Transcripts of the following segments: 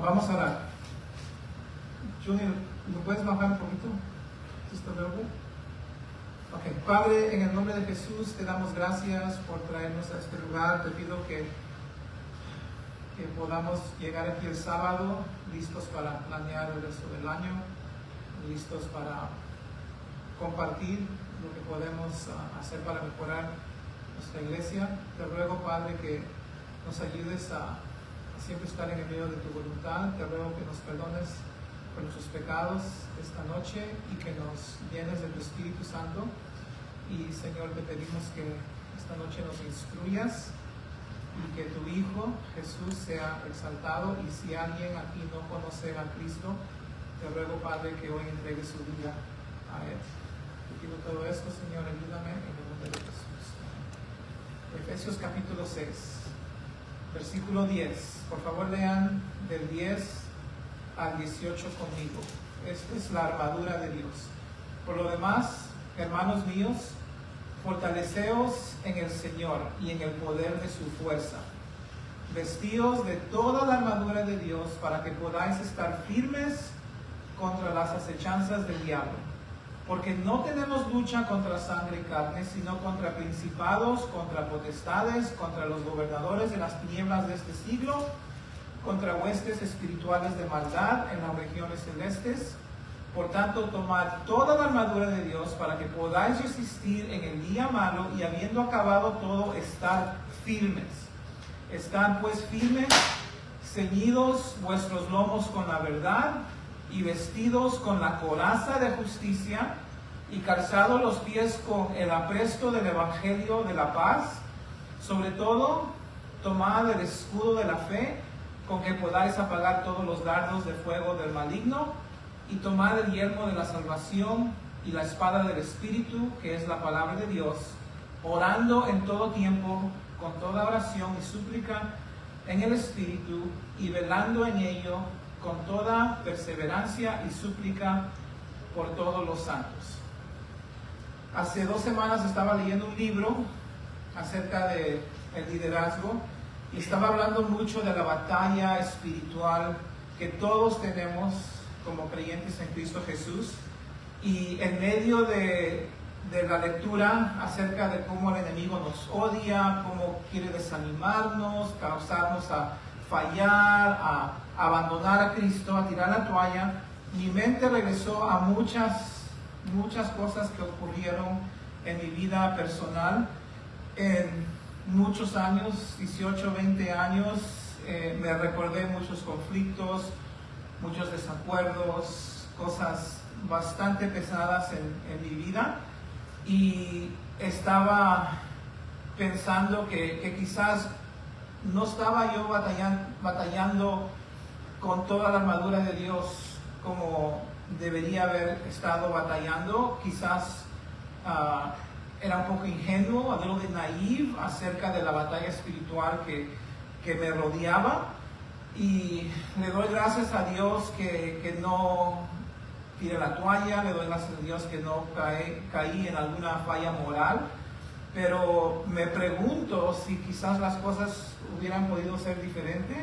Vamos a orar. Junior, ¿me puedes bajar un poquito? ¿Está verde? Ok, Padre, en el nombre de Jesús te damos gracias por traernos a este lugar. Te pido que podamos llegar aquí el sábado listos para planear el resto del año, listos para compartir lo que podemos hacer para mejorar nuestra iglesia. Te ruego, Padre, que nos ayudes a siempre estar en el medio de tu voluntad. Te ruego que nos perdones por nuestros pecados esta noche y que nos llenes de tu Espíritu Santo. Y Señor, te pedimos que esta noche nos instruyas y que tu Hijo Jesús sea exaltado. Y si alguien aquí no conoce a Cristo, te ruego, Padre, que hoy entregue su vida a Él. Te pido todo esto, Señor, ayúdame en el nombre de Jesús. Efesios capítulo 6. Versículo 10. Por favor, lean del 10 al 18 conmigo. Esta es la armadura de Dios. Por lo demás, hermanos míos, fortaleceos en el Señor y en el poder de su fuerza. Vestíos de toda la armadura de Dios para que podáis estar firmes contra las acechanzas del diablo. Porque no tenemos lucha contra sangre y carne, sino contra principados, contra potestades, contra los gobernadores de las tinieblas de este siglo, contra huestes espirituales de maldad en las regiones celestes. Por tanto, tomad toda la armadura de Dios para que podáis resistir en el día malo y habiendo acabado todo, estar firmes. Estad pues firmes, ceñidos vuestros lomos con la verdad y vestidos con la coraza de justicia y calzados los pies con el apresto del evangelio de la paz. Sobre todo, tomad el escudo de la fe con que podáis apagar todos los dardos de fuego del maligno, y tomad el yelmo de la salvación y la espada del Espíritu, que es la palabra de Dios, orando en todo tiempo con toda oración y súplica en el Espíritu, y velando en ello con toda perseverancia y súplica por todos los santos. Hace 2 semanas estaba leyendo un libro acerca del liderazgo y estaba hablando mucho de la batalla espiritual que todos tenemos como creyentes en Cristo Jesús, y en medio de la lectura acerca de cómo el enemigo nos odia, cómo quiere desanimarnos, causarnos a fallar, a abandonar a Cristo, a tirar la toalla, mi mente regresó a muchas cosas que ocurrieron en mi vida personal en muchos años, 18, 20 años. Me recordé muchos conflictos, muchos desacuerdos, cosas bastante pesadas en mi vida, y estaba pensando que quizás no estaba yo batallando con toda la armadura de Dios como debería haber estado batallando. Quizás era un poco ingenuo, a little bit naive acerca de la batalla espiritual que me rodeaba. Y le doy gracias a Dios que no tiré la toalla, le doy gracias a Dios que no caí en alguna falla moral, pero me pregunto si quizás las cosas hubieran podido ser diferentes.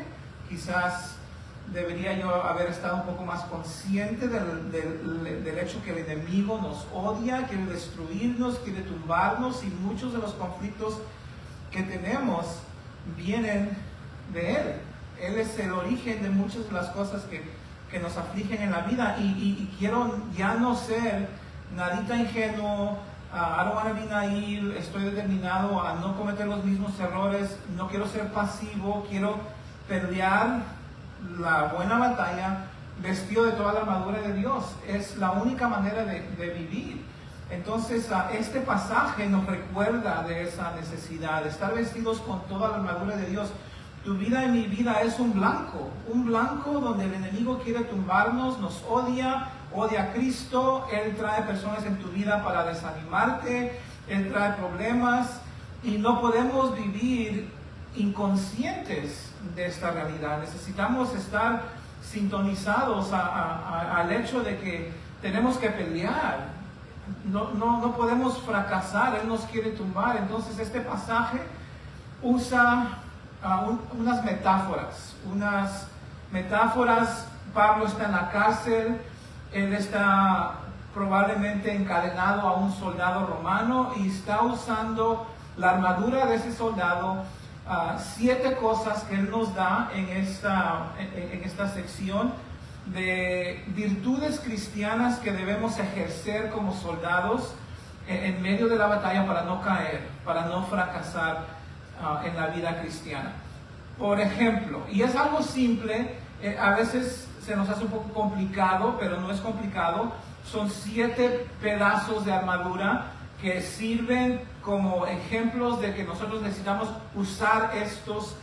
Quizás debería yo haber estado un poco más consciente del hecho que el enemigo nos odia, quiere destruirnos, quiere tumbarnos, y muchos de los conflictos que tenemos vienen de Él. Él es el origen de muchas de las cosas que nos afligen en la vida, y quiero ya no ser nadita ingenuo. I don't want to be naive. Estoy determinado a no cometer los mismos errores. No quiero ser pasivo, quiero pelear la buena batalla vestido de toda la armadura de Dios. Es la única manera de vivir. Entonces, este pasaje nos recuerda de esa necesidad de estar vestidos con toda la armadura de Dios. Tu vida y mi vida es un blanco donde el enemigo quiere tumbarnos, nos odia a Cristo. Él trae personas en tu vida para desanimarte, Él trae problemas, y no podemos vivir inconscientes de esta realidad. Necesitamos estar sintonizados al hecho de que tenemos que pelear. No podemos fracasar, Él nos quiere tumbar. Entonces este pasaje usa unas metáforas, metáforas. Pablo está en la cárcel, él está probablemente encadenado a un soldado romano y está usando la armadura de ese soldado. 7 cosas que él nos da en esta sección de virtudes cristianas que debemos ejercer como soldados en medio de la batalla para no caer, para no fracasar en la vida cristiana. Por ejemplo, y es algo simple, a veces se nos hace un poco complicado, pero no es complicado. Son 7 pedazos de armadura que sirven como ejemplos de que nosotros necesitamos usar estos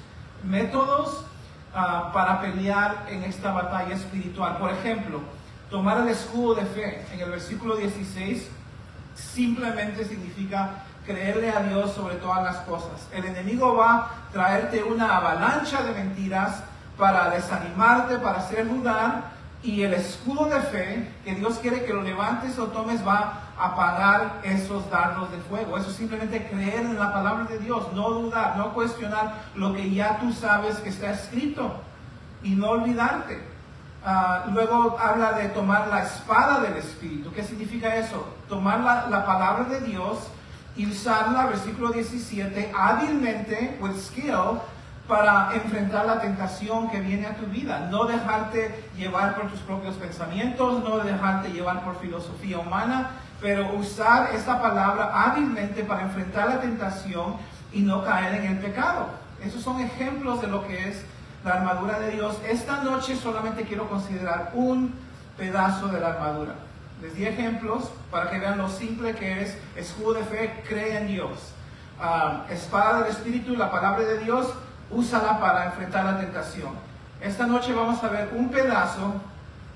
métodos para pelear en esta batalla espiritual. Por ejemplo, tomar el escudo de fe. En el versículo 16 simplemente significa creerle a Dios sobre todas las cosas. El enemigo va a traerte una avalancha de mentiras para desanimarte, para hacer dudar, y el escudo de fe que Dios quiere que lo levantes o tomes va a apagar esos dardos de fuego. Eso es simplemente creer en la palabra de Dios, no dudar, no cuestionar lo que ya tú sabes que está escrito y no olvidarte. Luego habla de tomar la espada del Espíritu. ¿Qué significa eso? Tomar la palabra de Dios y usarla, versículo 17, hábilmente, with skill, para enfrentar la tentación que viene a tu vida. No dejarte llevar por tus propios pensamientos, no dejarte llevar por filosofía humana, pero usar esta palabra hábilmente para enfrentar la tentación y no caer en el pecado. Esos son ejemplos de lo que es la armadura de Dios. Esta noche solamente quiero considerar un pedazo de la armadura. Les di ejemplos para que vean lo simple que es. Escudo de fe, cree en Dios. Espada del Espíritu, la palabra de Dios, úsala para enfrentar la tentación. Esta noche vamos a ver un pedazo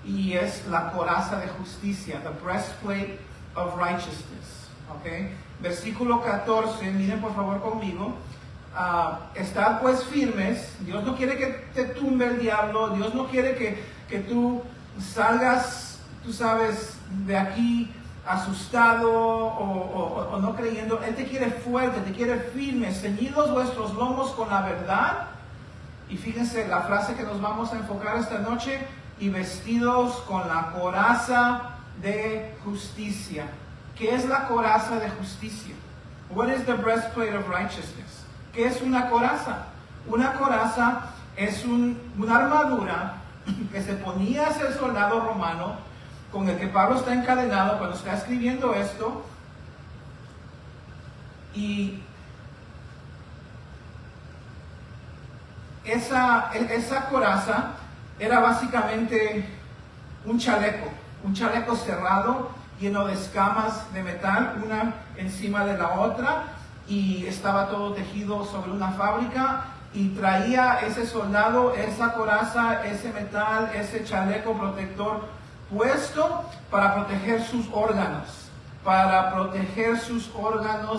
y es la coraza de justicia, the breastplate of righteousness. ¿Okay? Versículo 14, miren por favor conmigo. Estad pues firmes. Dios no quiere que te tumbe el diablo. Dios no quiere que tú salgas, tú sabes, de aquí asustado o no creyendo. Él te quiere fuerte, te quiere firme, ceñidos vuestros lomos con la verdad. Y fíjense la frase que nos vamos a enfocar esta noche: y vestidos con la coraza de justicia. ¿Qué es la coraza de justicia? What is the breastplate of righteousness? ¿Qué es una coraza? Una coraza es una armadura que se ponía hacia el soldado romano, con el que Pablo está encadenado cuando está escribiendo esto. Y esa coraza era básicamente un chaleco cerrado, lleno de escamas de metal, una encima de la otra, y estaba todo tejido sobre una fábrica, y traía ese soldado esa coraza, ese metal, ese chaleco protector puesto para proteger sus órganos,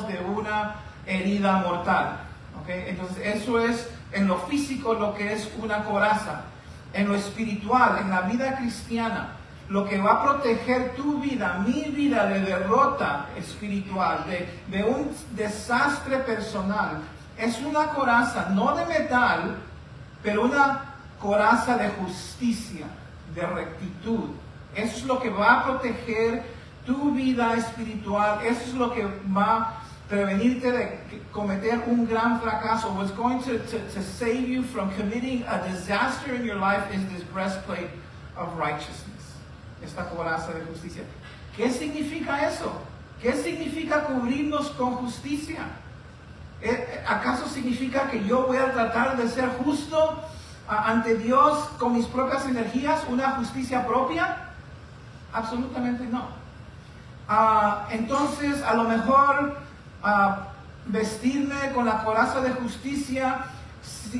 de una herida mortal. ¿Okay? Entonces eso es en lo físico lo que es una coraza. En lo espiritual, en la vida cristiana, lo que va a proteger tu vida, mi vida, de derrota espiritual, de un desastre personal, es una coraza, no de metal, pero una coraza de justicia, de rectitud. Eso es lo que va a proteger tu vida espiritual. Eso es lo que va a prevenirte de cometer un gran fracaso. What's going to save you from committing a disaster in your life is this breastplate of righteousness. Esta coraza de justicia. ¿Qué significa eso? ¿Qué significa cubrirnos con justicia? ¿Acaso significa que yo voy a tratar de ser justo ante Dios con mis propias energías, una justicia propia? Absolutamente no. Entonces, a lo mejor vestirme con la coraza de justicia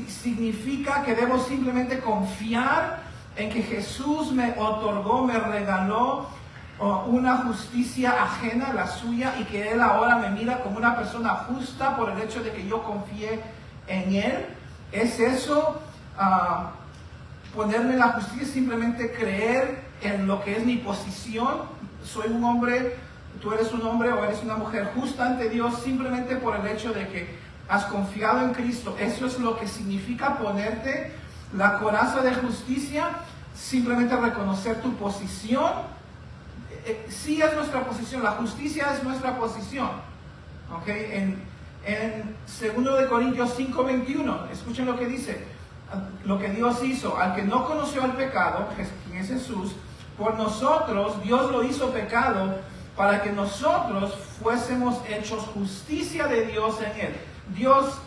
significa que debo simplemente confiar en que Jesús me otorgó, me regaló una justicia ajena, la suya, y que Él ahora me mira como una persona justa por el hecho de que yo confié en Él. ¿Es eso ponerme la justicia? Simplemente creer en lo que es mi posición. Soy un hombre, tú eres un hombre o eres una mujer justa ante Dios simplemente por el hecho de que has confiado en Cristo. Eso es lo que significa ponerte La coraza de justicia, simplemente reconocer tu posición. Sí es nuestra posición, la justicia es nuestra posición. ¿Okay? En 2 de Corintios 5:21, escuchen lo que dice, lo que Dios hizo, al que no conoció el pecado, quien es Jesús, por nosotros Dios lo hizo pecado para que nosotros fuésemos hechos justicia de Dios en él. Dios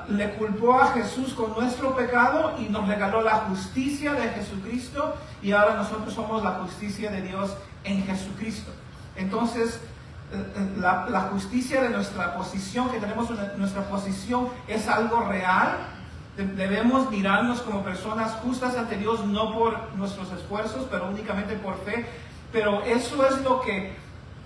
le culpó a Jesús con nuestro pecado y nos regaló la justicia de Jesucristo, y ahora nosotros somos la justicia de Dios en Jesucristo. Entonces, la justicia de nuestra posición, que tenemos nuestra posición, es algo real. Debemos mirarnos como personas justas ante Dios, no por nuestros esfuerzos, pero únicamente por fe. Pero eso es lo que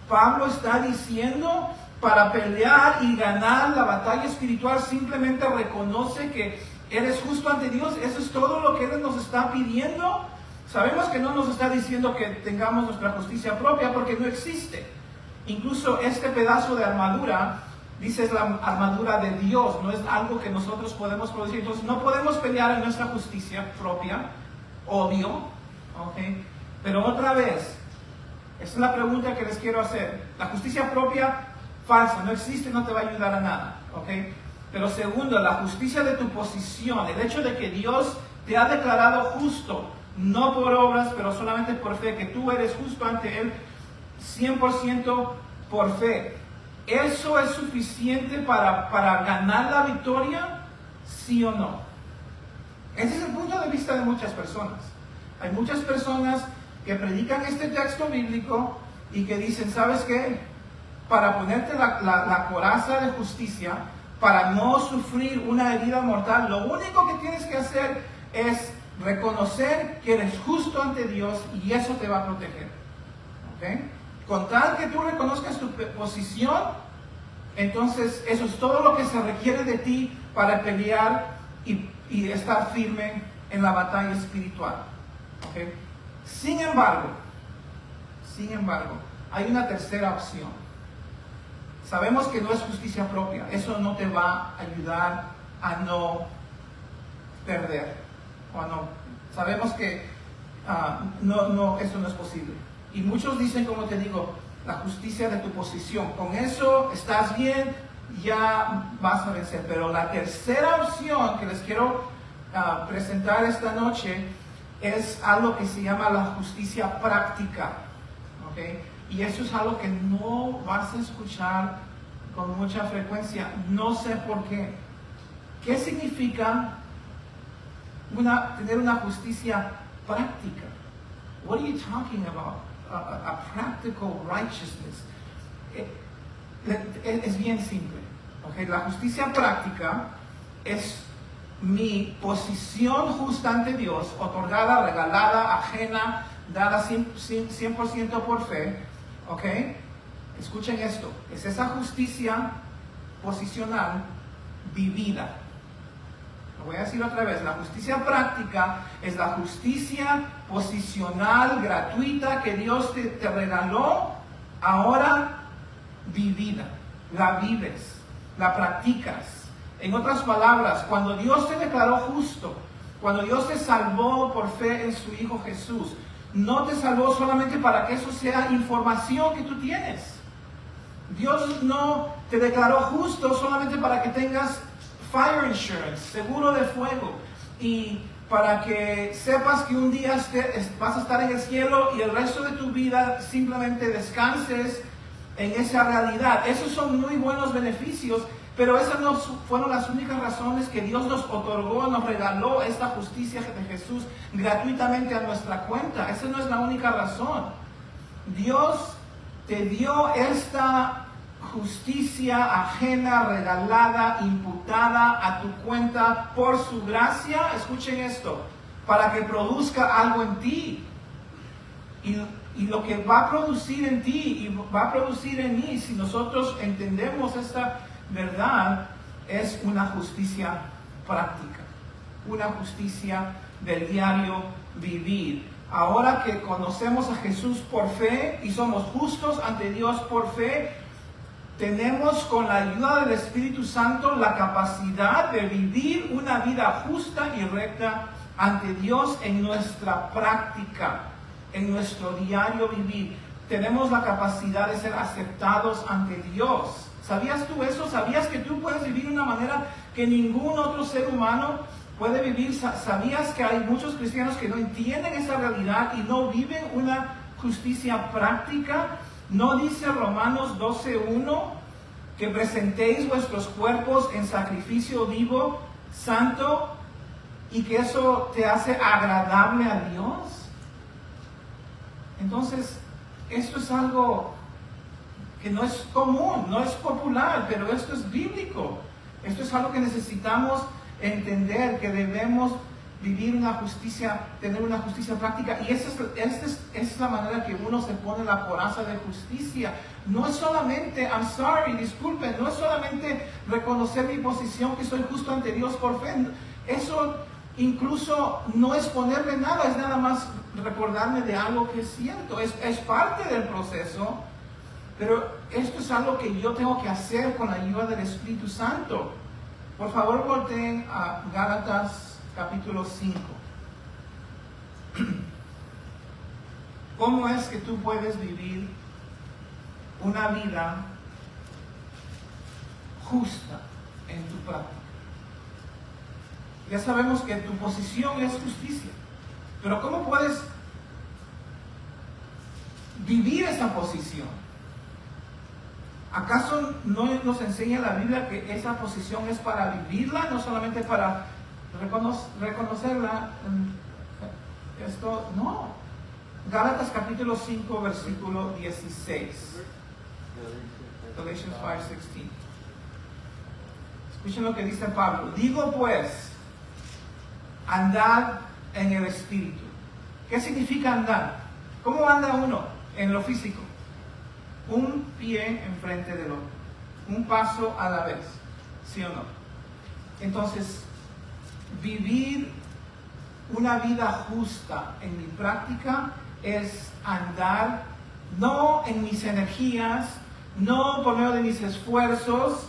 Pablo está diciendo. Para pelear y ganar la batalla espiritual, simplemente reconoce que eres justo ante Dios. Eso es todo lo que Él nos está pidiendo. Sabemos que no nos está diciendo que tengamos nuestra justicia propia, porque no existe. Incluso este pedazo de armadura, dice, es la armadura de Dios, no es algo que nosotros podemos producir. Entonces no podemos pelear en nuestra justicia propia, obvio, ¿okay? Pero otra vez, esa es la pregunta que les quiero hacer. La justicia propia, falsa, no existe, no te va a ayudar a nada, ¿okay? Pero segundo, la justicia de tu posición, el hecho de que Dios te ha declarado justo, no por obras, pero solamente por fe, que tú eres justo ante Él, 100% por fe. ¿Eso es suficiente para ganar la victoria? ¿Sí o no? Ese es el punto de vista de muchas personas. Hay muchas personas que predican este texto bíblico y que dicen, ¿sabes qué? Para ponerte la coraza de justicia, para no sufrir una herida mortal, lo único que tienes que hacer es reconocer que eres justo ante Dios, y eso te va a proteger. ¿Okay? Con tal que tú reconozcas tu posición, entonces eso es todo lo que se requiere de ti para pelear y estar firme en la batalla espiritual. ¿Okay? Sin embargo, hay una tercera opción. Sabemos que no es justicia propia. Eso no te va a ayudar a no perder. O no. Sabemos que eso no es posible. Y muchos dicen, como te digo, la justicia de tu posición. Con eso estás bien, ya vas a vencer. Pero la tercera opción que les quiero presentar esta noche es algo que se llama la justicia práctica. ¿Okay? Y eso es algo que no vas a escuchar con mucha frecuencia. No sé por qué. ¿Qué significa tener una justicia práctica? What are you talking about? A practical righteousness. Es bien simple. ¿Okay? La justicia práctica es mi posición justa ante Dios, otorgada, regalada, ajena, dada 100% por fe. ¿Ok? Escuchen esto. Es esa justicia posicional vivida. Lo voy a decir otra vez. La justicia práctica es la justicia posicional, gratuita, que Dios te regaló, ahora vivida. La vives, la practicas. En otras palabras, cuando Dios te declaró justo, cuando Dios te salvó por fe en su Hijo Jesús, no te salvó solamente para que eso sea información que tú tienes. Dios no te declaró justo solamente para que tengas fire insurance, seguro de fuego, y para que sepas que un día vas a estar en el cielo y el resto de tu vida simplemente descanses en esa realidad. Esos son muy buenos beneficios, pero esas no fueron las únicas razones que Dios nos otorgó, nos regaló esta justicia de Jesús gratuitamente a nuestra cuenta. Esa no es la única razón. Dios te dio esta justicia ajena, regalada, imputada a tu cuenta por su gracia. Escuchen esto, para que produzca algo en ti. Y lo que va a producir en ti y va a producir en mí, si nosotros entendemos esta verdad, es una justicia práctica, una justicia del diario vivir. Ahora que conocemos a Jesús por fe y somos justos ante Dios por fe, tenemos con la ayuda del Espíritu Santo la capacidad de vivir una vida justa y recta ante Dios en nuestra práctica, en nuestro diario vivir. Tenemos la capacidad de ser aceptados ante Dios. ¿Sabías tú eso? ¿Sabías que tú puedes vivir de una manera que ningún otro ser humano puede vivir? ¿Sabías que hay muchos cristianos que no entienden esa realidad y no viven una justicia práctica? ¿No dice Romanos 12:1 que presentéis vuestros cuerpos en sacrificio vivo, santo, y que eso te hace agradable a Dios? Entonces, esto es algo que no es común, no es popular, pero esto es bíblico. Esto es algo que necesitamos entender, que debemos vivir una justicia, tener una justicia práctica. Y esta es la manera que uno se pone la coraza de justicia. No es solamente, I'm sorry, disculpen, no es solamente reconocer mi posición, que soy justo ante Dios por fe. Eso incluso no es ponerle nada, es nada más recordarme de algo que es cierto. Es parte del proceso, pero esto es algo que yo tengo que hacer con la ayuda del Espíritu Santo. Por favor, volteen a Gálatas capítulo 5. ¿Cómo es que tú puedes vivir una vida justa en tu práctica? Ya sabemos que tu posición es justicia, pero ¿cómo puedes vivir esa posición? ¿Acaso no nos enseña la Biblia que esa posición es para vivirla, no solamente para reconocerla? Esto no. Gálatas capítulo 5, versículo 16. Galatians 5:16. Escuchen lo que dice Pablo. Digo pues, andad en el Espíritu. ¿Qué significa andar? ¿Cómo anda uno en lo físico? Un pie enfrente del otro, un paso a la vez, ¿sí o no? Entonces, vivir una vida justa en mi práctica es andar no en mis energías, no por medio de mis esfuerzos,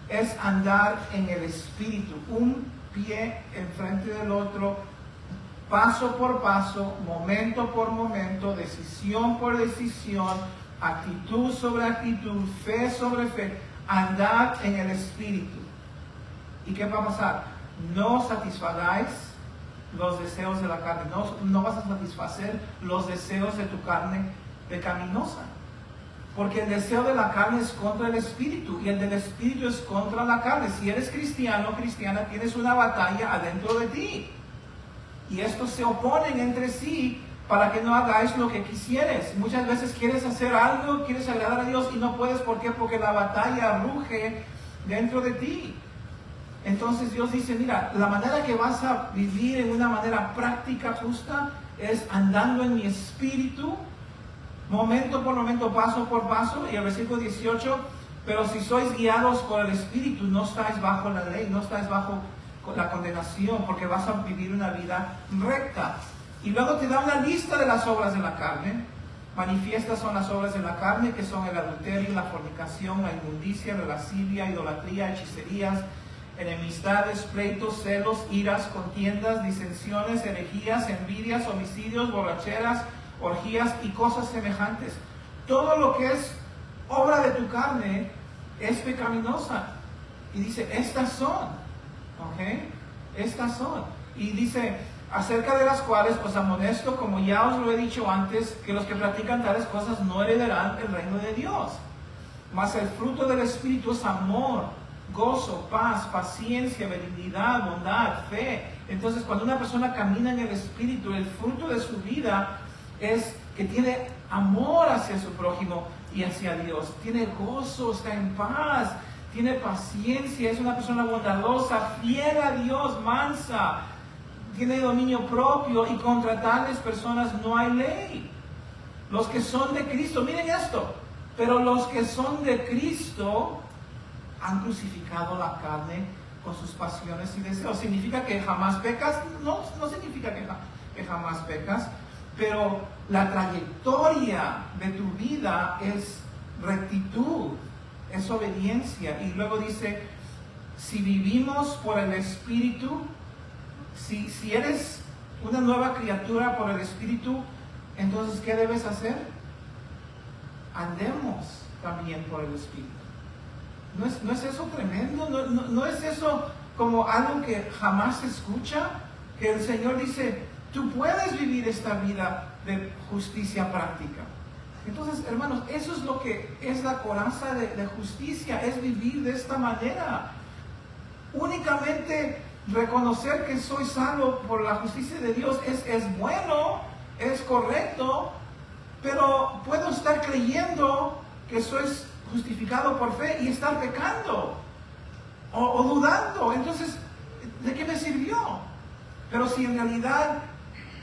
es andar en el Espíritu, un pie enfrente del otro, paso por paso, momento por momento, decisión por decisión, actitud sobre actitud, fe sobre fe, andar en el Espíritu. ¿Y qué va a pasar? No satisfagáis los deseos de la carne, no vas a satisfacer los deseos de tu carne pecaminosa. Porque el deseo de la carne es contra el Espíritu y el del Espíritu es contra la carne. Si eres cristiano o cristiana, tienes una batalla adentro de ti. Y estos se oponen entre sí para que no hagáis lo que quisieres. Muchas veces quieres hacer algo, quieres agradar a Dios y no puedes. ¿Por qué? Porque la batalla ruge dentro de ti. Entonces Dios dice, mira, la manera que vas a vivir en una manera práctica, justa, es andando en mi Espíritu, momento por momento, paso por paso. Y el versículo 18, pero si sois guiados por el Espíritu, no estáis bajo la ley, no estáis bajo la condenación, porque vas a vivir una vida recta. Y luego te da una lista de las obras de la carne. Manifiestas son las obras de la carne, que son el adulterio, la fornicación, la inmundicia, la lascivia, idolatría, hechicerías, enemistades, pleitos, celos, iras, contiendas, disensiones, herejías, envidias, homicidios, borracheras, orgías y cosas semejantes. Todo lo que es obra de tu carne es pecaminosa. Y dice, estas son, ¿ok? Estas son. Y dice, acerca de las cuales os amonesto, como ya os lo he dicho antes, que los que practican tales cosas no heredarán el reino de Dios. Mas el fruto del Espíritu es amor, gozo, paz, paciencia, benignidad, bondad, fe. Entonces, cuando una persona camina en el Espíritu, el fruto de su vida es que tiene amor hacia su prójimo y hacia Dios. Tiene gozo, está en paz, tiene paciencia, es una persona bondadosa, fiel a Dios, mansa, tiene dominio propio, y contra tales personas no hay ley. Los que son de Cristo, miren esto, pero los que son de Cristo han crucificado la carne con sus pasiones y deseos. ¿Significa que jamás pecas? No, no significa que jamás pecas, pero la trayectoria de tu vida es rectitud, es obediencia. Y luego dice, si vivimos por el Espíritu, si eres una nueva criatura por el Espíritu, entonces ¿qué debes hacer? Andemos también por el Espíritu. ¿No es eso tremendo? ¿No es eso como algo que jamás se escucha? Que el Señor dice, tú puedes vivir esta vida de justicia práctica. Entonces, hermanos, eso es lo que es la coraza de justicia, es vivir de esta manera. Únicamente reconocer que soy salvo por la justicia de Dios es bueno, es correcto, pero puedo estar creyendo que soy justificado por fe y estar pecando o dudando. Entonces, ¿de qué me sirvió? Pero si en realidad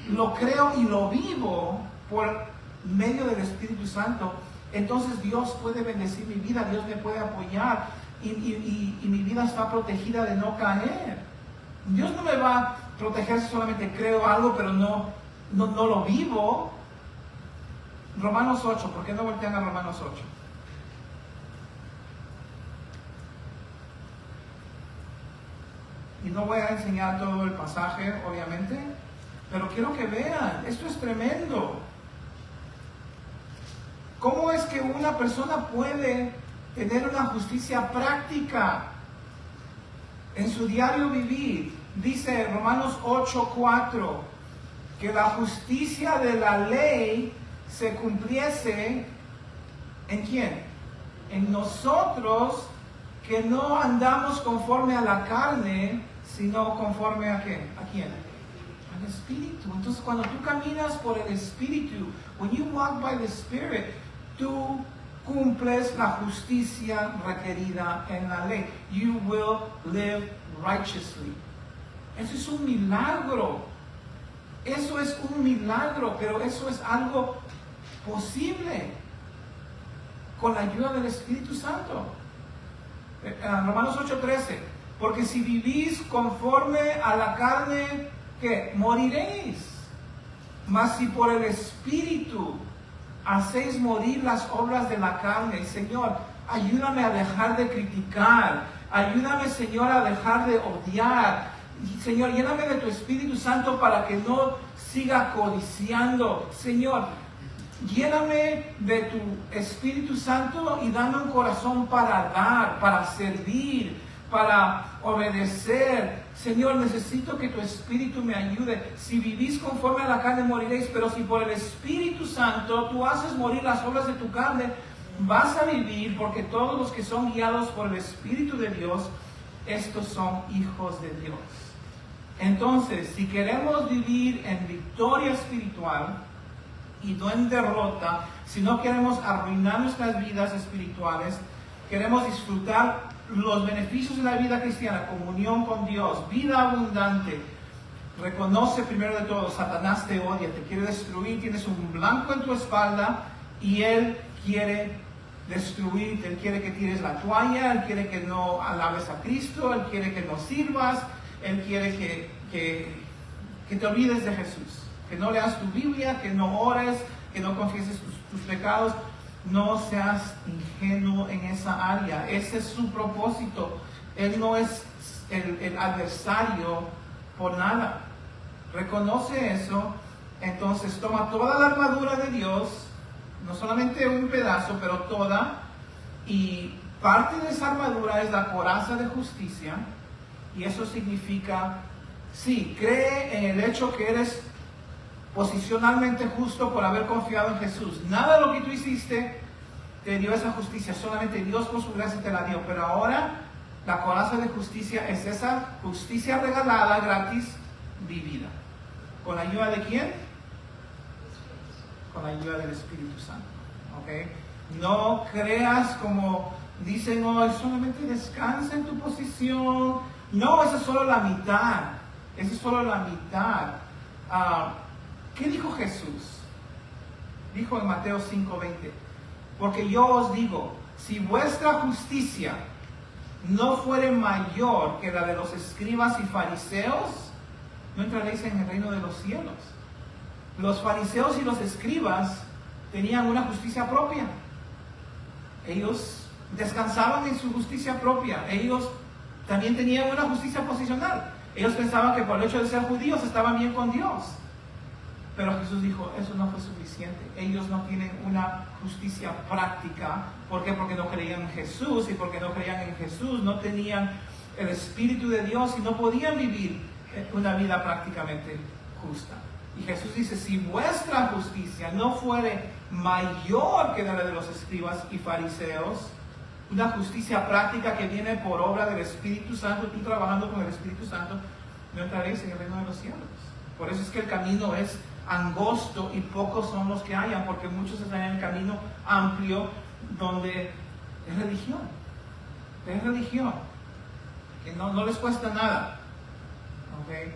lo creo y lo vivo por medio del Espíritu Santo, entonces Dios puede bendecir mi vida, Dios me puede apoyar y mi vida está protegida de no caer. Dios no me va a proteger si solamente creo algo pero no lo vivo. Romanos 8, ¿por qué no voltean a Romanos 8? Y no voy a enseñar todo el pasaje, obviamente, pero quiero que vean, esto es tremendo. ¿Cómo es que una persona puede tener una justicia práctica en su diario vivir? Dice Romanos 8:4, que la justicia de la ley se cumpliese ¿en quién? En nosotros, que no andamos conforme a la carne, sino conforme a ¿qué? ¿A quién? Al Espíritu. Entonces, cuando tú caminas por el Espíritu, when you walk by the Spirit, tú cumples la justicia requerida en la ley. You will live righteously. Eso es un milagro. Eso es un milagro, pero eso es algo posible con la ayuda del Espíritu Santo. Romanos 8:13, porque si vivís conforme a la carne, ¿qué? Moriréis. Mas si por el Espíritu hacéis morir las obras de la carne, Señor, ayúdame a dejar de criticar, ayúdame, Señor, a dejar de odiar. Señor, lléname de tu Espíritu Santo para que no siga codiciando. Señor, lléname de tu Espíritu Santo y dame un corazón para dar, para servir, para obedecer. Señor, necesito que tu Espíritu me ayude. Si vivís conforme a la carne, moriréis, pero si por el Espíritu Santo tú haces morir las obras de tu carne, vas a vivir, porque todos los que son guiados por el Espíritu de Dios, estos son hijos de Dios. Entonces, si queremos vivir en victoria espiritual y no en derrota, si no queremos arruinar nuestras vidas espirituales, queremos disfrutar los beneficios de la vida cristiana, comunión con Dios, vida abundante, reconoce primero de todo, Satanás te odia, te quiere destruir, tienes un blanco en tu espalda y él quiere destruirte, él quiere que tires la toalla, él quiere que no alabes a Cristo, él quiere que no sirvas, él quiere que te olvides de Jesús, que no leas tu Biblia, que no ores, que no confieses tus pecados. No seas ingenuo en esa área. Ese es su propósito. Él no es el adversario por nada. Reconoce eso. Entonces toma toda la armadura de Dios, no solamente un pedazo, pero toda. Y parte de esa armadura es la coraza de justicia. Y eso significa, sí, cree en el hecho que eres posicionalmente justo por haber confiado en Jesús. Nada de lo que tú hiciste te dio esa justicia, solamente Dios por su gracia te la dio. Pero ahora la coraza de justicia es esa justicia regalada, gratis, vivida. ¿Con la ayuda de quién? Con la ayuda del Espíritu Santo. ¿Okay? No creas como dicen hoy, solamente descansa en tu posición. No, esa es solo la mitad. Esa es solo la mitad. ¿Qué dijo Jesús? Dijo en Mateo 5:20, porque yo os digo, si vuestra justicia no fuere mayor que la de los escribas y fariseos, no entraréis en el reino de los cielos. Los fariseos y los escribas tenían una justicia propia. Ellos descansaban en su justicia propia. Ellos también tenían una justicia posicional. Ellos pensaban que por el hecho de ser judíos estaban bien con Dios. Pero Jesús dijo, eso no fue suficiente. Ellos no tienen una justicia práctica. ¿Por qué? Porque no creían en Jesús, y porque no creían en Jesús no tenían el Espíritu de Dios y no podían vivir una vida prácticamente justa. Y Jesús dice, si vuestra justicia no fuere mayor que la de los escribas y fariseos, una justicia práctica que viene por obra del Espíritu Santo, tú trabajando con el Espíritu Santo, no entraréis en el reino de los cielos. Por eso es que el camino es angosto y pocos son los que hayan, porque muchos están en el camino amplio donde es religión, que no les cuesta nada. ¿Okay?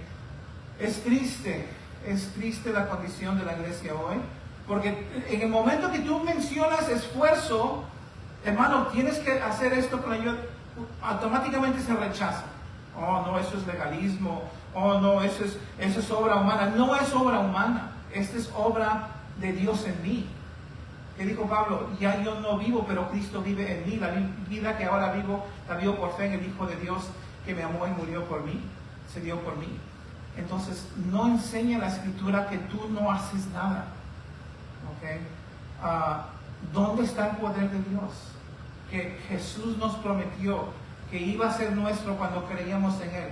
Es triste la condición de la iglesia hoy, porque en el momento que tú mencionas esfuerzo, hermano, tienes que hacer esto con ayuda, automáticamente se rechaza. Oh, no, eso es legalismo. Oh, no, eso es obra humana. No es obra humana. Esta es obra de Dios en mí. ¿Qué dijo Pablo? Ya yo no vivo, pero Cristo vive en mí. La vida que ahora vivo, la vivo por fe en el Hijo de Dios que me amó y murió por mí. Se dio por mí. Entonces, no enseña la Escritura que tú no haces nada. ¿Okay? ¿Dónde está el poder de Dios? Que Jesús nos prometió que iba a ser nuestro cuando creíamos en Él.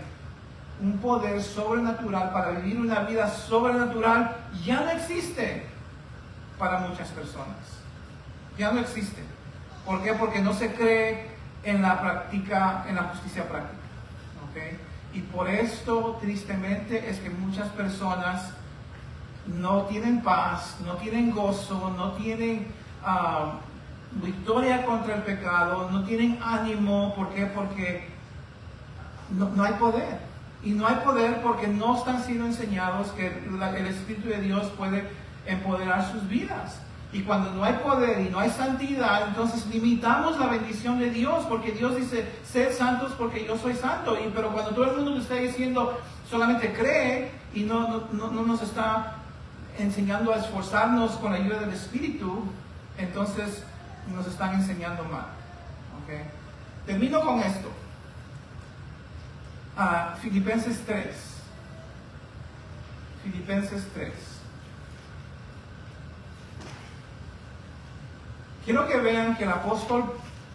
Un poder sobrenatural para vivir una vida sobrenatural ya no existe para muchas personas. Ya no existe. ¿Por qué? Porque no se cree en la práctica, en la justicia práctica. ¿Okay? Y por esto, tristemente, es que muchas personas no tienen paz, no tienen gozo, no tienen victoria contra el pecado, no tienen ánimo. ¿Por qué? Porque no hay poder. Y no hay poder porque no están siendo enseñados que el Espíritu de Dios puede empoderar sus vidas. Y cuando no hay poder y no hay santidad, entonces limitamos la bendición de Dios, porque Dios dice, sed santos porque yo soy santo. Pero cuando todo el mundo le está diciendo, solamente cree y no nos está enseñando a esforzarnos con la ayuda del Espíritu, entonces nos están enseñando mal. ¿Okay? Termino con esto. Filipenses 3. Filipenses 3. Quiero que vean que el apóstol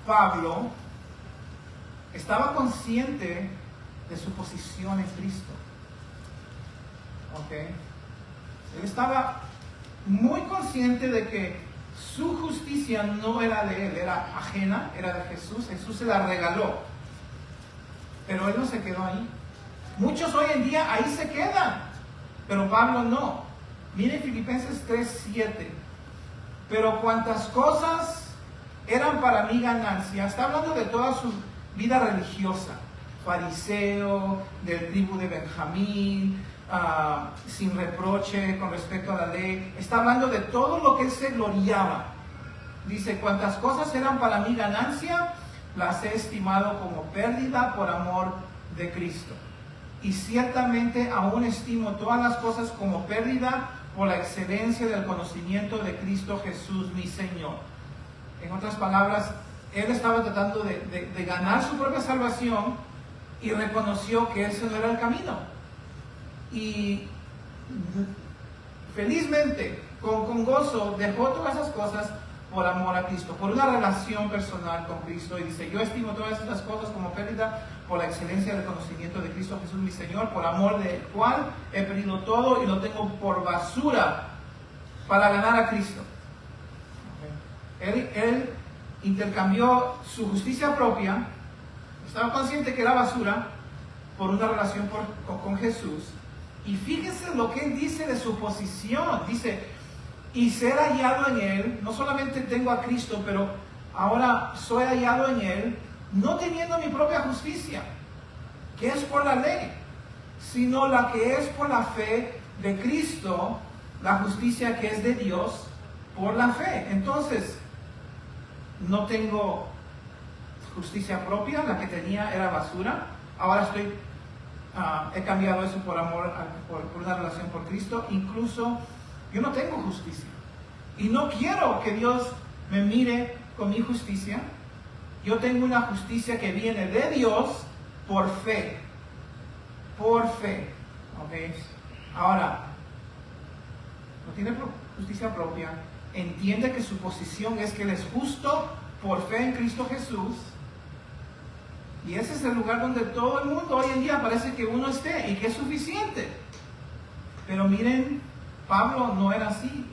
Pablo estaba consciente de su posición en Cristo. ¿Okay? Él estaba muy consciente de que su justicia no era de él, era ajena, era de Jesús. Jesús se la regaló. Pero él no se quedó ahí. Muchos hoy en día ahí se quedan, pero Pablo no. Miren Filipenses 3:7. Pero cuantas cosas eran para mí ganancia. Está hablando de toda su vida religiosa. Fariseo, del tribu de Benjamín, sin reproche con respecto a la ley. Está hablando de todo lo que él se gloriaba. Dice, cuantas cosas eran para mí ganancia, las he estimado como pérdida por amor de Cristo. Y ciertamente aún estimo todas las cosas como pérdida por la excelencia del conocimiento de Cristo Jesús, mi Señor. En otras palabras, él estaba tratando de ganar su propia salvación y reconoció que ese no era el camino. Y felizmente, con gozo, dejó todas esas cosas por amor a Cristo, por una relación personal con Cristo. Y dice, yo estimo todas estas cosas como pérdida por la excelencia del conocimiento de Cristo Jesús mi Señor, por amor del cual he perdido todo y lo tengo por basura para ganar a Cristo. Okay. Él intercambió su justicia propia, estaba consciente que era basura, por una relación con Jesús. Y fíjense lo que él dice de su posición. Dice, y ser hallado en él, no solamente tengo a Cristo, pero ahora soy hallado en él, no teniendo mi propia justicia, que es por la ley, sino la que es por la fe de Cristo, la justicia que es de Dios por la fe. Entonces, no tengo justicia propia, la que tenía era basura, ahora he cambiado eso por amor, por una relación por Cristo. Incluso yo no tengo justicia y no quiero que Dios me mire con mi justicia. Yo tengo una justicia que viene de Dios por fe. Por fe. ¿Ok? Ahora, no tiene justicia propia. Entiende que su posición es que Él es justo por fe en Cristo Jesús. Y ese es el lugar donde todo el mundo hoy en día parece que uno esté y que es suficiente. Pero miren, Pablo no era así.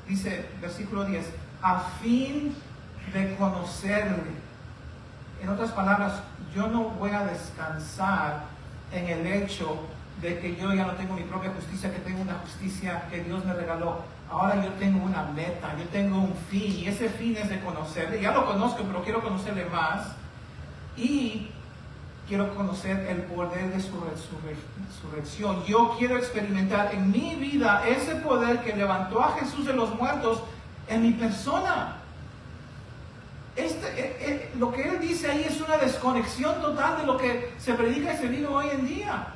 Dice, versículo 10, a fin de conocerle. En otras palabras, yo no voy a descansar en el hecho de que yo ya no tengo mi propia justicia, que tengo una justicia que Dios me regaló. Ahora yo tengo una meta, yo tengo un fin, y ese fin es de conocerle. Ya lo conozco, pero quiero conocerle más. Y quiero conocer el poder de su resurrección. Yo quiero experimentar en mi vida ese poder que levantó a Jesús de los muertos en mi persona. Lo que él dice ahí es una desconexión total de lo que se predica y se vive hoy en día.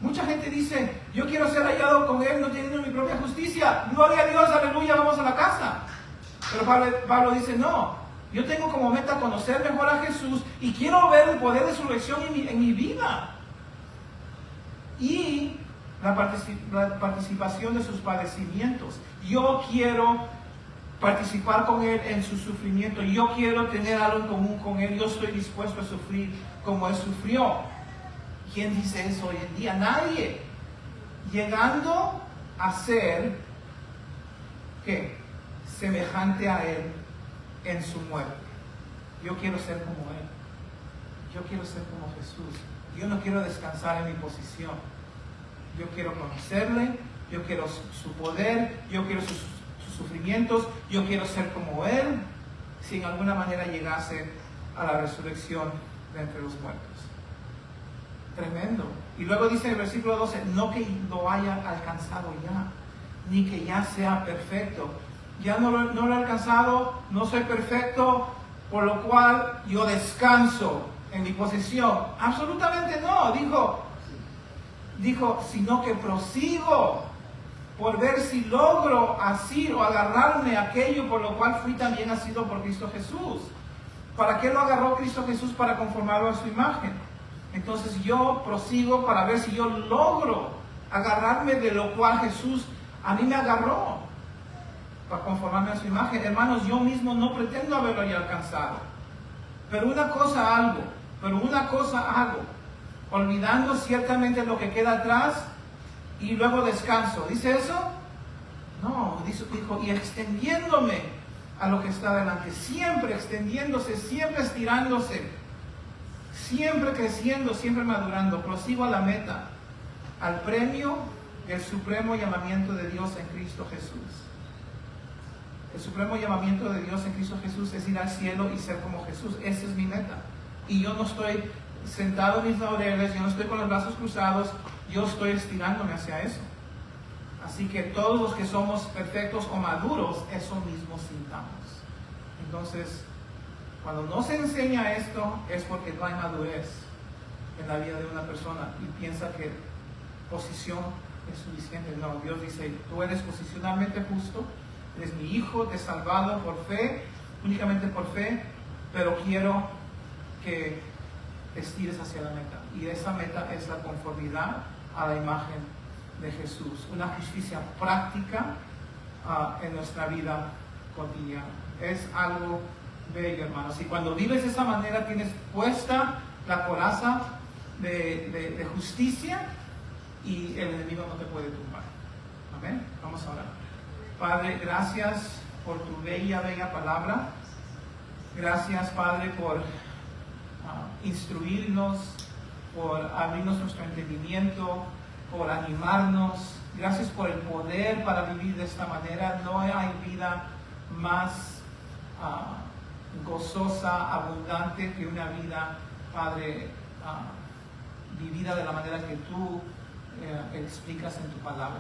Mucha gente dice, yo quiero ser hallado con Él no teniendo mi propia justicia. Gloria a Dios, aleluya, vamos a la casa. Pero Pablo dice, no, yo tengo como meta conocer mejor a Jesús y quiero ver el poder de su resurrección en mi vida. Y la participación de sus padecimientos. Yo quiero participar con Él en su sufrimiento. Yo quiero tener algo en común con Él. Yo estoy dispuesto a sufrir como Él sufrió. ¿Quién dice eso hoy en día? Nadie. Llegando a ser, ¿qué? Semejante a Él en su muerte. Yo quiero ser como Él. Yo quiero ser como Jesús. Yo no quiero descansar en mi posición. Yo quiero conocerle. Yo quiero su poder. Yo quiero sus sufrimientos. Yo quiero ser como Él. Si en alguna manera llegase a la resurrección de entre los muertos. Tremendo. Y luego dice en el versículo 12, no que lo haya alcanzado ya, ni que ya sea perfecto. Ya no lo he alcanzado, no soy perfecto, por lo cual yo descanso en mi posición. Absolutamente no, dijo, sino que prosigo por ver si logro asir o agarrarme aquello por lo cual fui también asido por Cristo Jesús. ¿Para qué lo agarró Cristo Jesús? Para conformarlo a su imagen. Entonces yo prosigo para ver si yo logro agarrarme de lo cual Jesús a mí me agarró, para conformarme a su imagen. Hermanos, yo mismo no pretendo haberlo ya alcanzado, pero una cosa hago, olvidando ciertamente lo que queda atrás y luego descanso. ¿Dice eso? No, dijo, y extendiéndome a lo que está delante, siempre extendiéndose, siempre estirándose, siempre creciendo, siempre madurando. Prosigo a la meta, al premio del supremo llamamiento de Dios en Cristo Jesús. El supremo llamamiento de Dios en Cristo Jesús es ir al cielo y ser como Jesús. Esa es mi meta. Y yo no estoy sentado en mis laureles, yo no estoy con los brazos cruzados, yo estoy estirándome hacia eso. Así que todos los que somos perfectos o maduros, eso mismo sintamos. Entonces, cuando no se enseña esto, es porque no hay madurez en la vida de una persona y piensa que posición es suficiente. No, Dios dice, tú eres posicionalmente justo, eres mi hijo, te he salvado por fe, únicamente por fe, pero quiero que te estires hacia la meta. Y esa meta es la conformidad a la imagen de Jesús. Una justicia práctica en nuestra vida cotidiana. Es algo bello, hermanos. Y cuando vives de esa manera, tienes puesta la coraza de justicia y el enemigo no te puede tumbar. Amén. Vamos a orar. Padre, gracias por tu bella palabra. Gracias, Padre, por instruirnos, por abrirnos nuestro entendimiento, por animarnos. Gracias por el poder para vivir de esta manera. No hay vida más gozosa, abundante que una vida, Padre, vivida de la manera que tú explicas en tu palabra.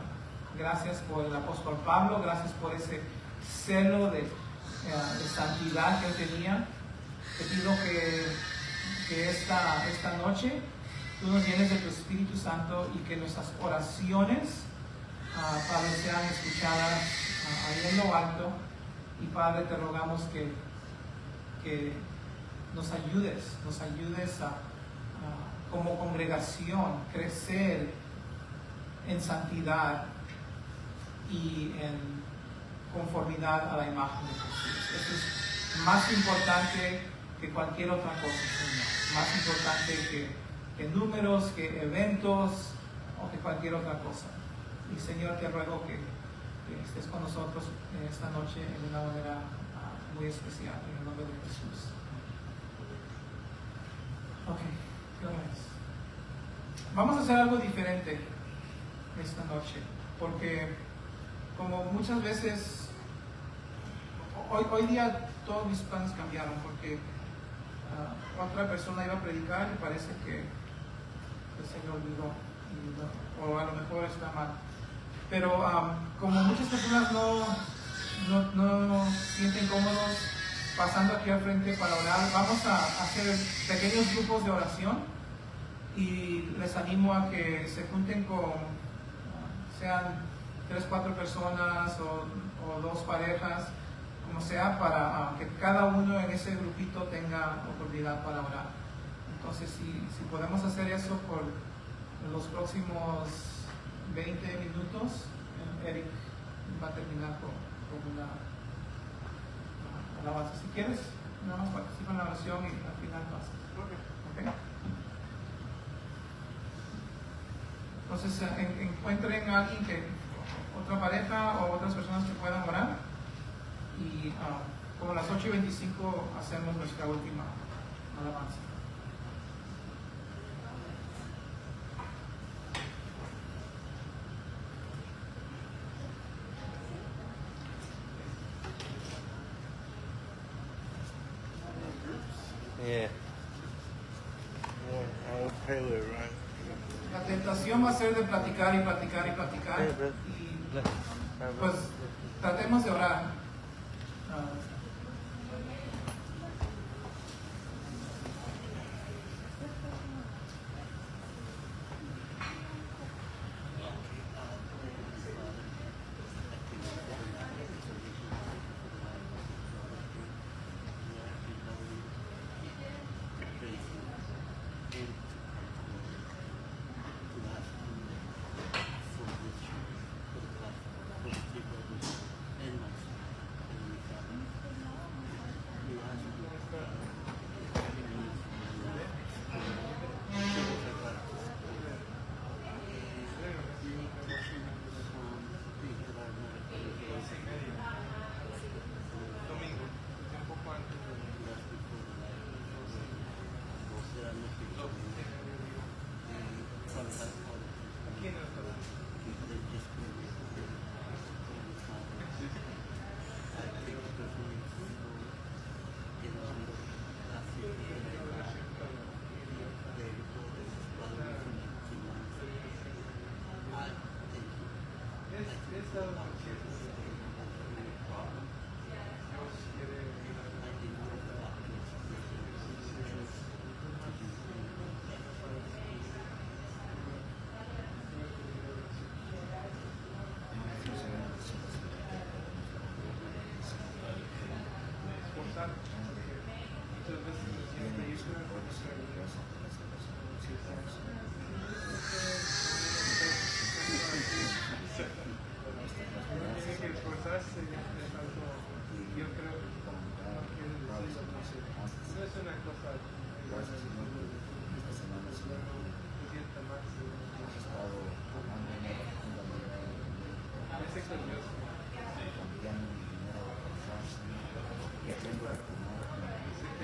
Gracias por el apóstol Pablo, gracias por ese celo de santidad que él tenía. Te pido que esta noche tú nos llenes de tu Espíritu Santo y que nuestras oraciones, Padre, sean escuchadas ahí en lo alto. Y Padre, te rogamos que nos ayudes como congregación crecer en santidad y en conformidad a la imagen de Jesús. Eso es más importante que cualquier otra cosa, Señor. Más importante que números, que eventos o que cualquier otra cosa. Y Señor, te ruego que estés con nosotros esta noche de una manera muy especial, en el nombre de Jesús. Ok, ¿qué hora es? Vamos a hacer algo diferente esta noche, porque como muchas veces, hoy día todos mis planes cambiaron, porque otra persona iba a predicar y parece que se me olvidó, o a lo mejor está mal. Pero como muchas personas no sienten cómodos pasando aquí al frente para orar, vamos a hacer pequeños grupos de oración y les animo a que se junten con, sean 3, 4 personas o 2 parejas, como sea, para que cada uno en ese grupito tenga oportunidad para orar. Entonces, si podemos hacer eso por los próximos 20 minutos, Eric va a terminar con una alabanza. Si quieres, nada más participa en la oración y al final pasas. ¿Okay? Entonces, encuentren a alguien otra pareja o otras personas que puedan orar. Y como a las 8:25 hacemos nuestra última alabanza. Yeah. I'll pray with it, right? La tentación va a ser de platicar y platicar y platicar. Y pues tratemos de orar.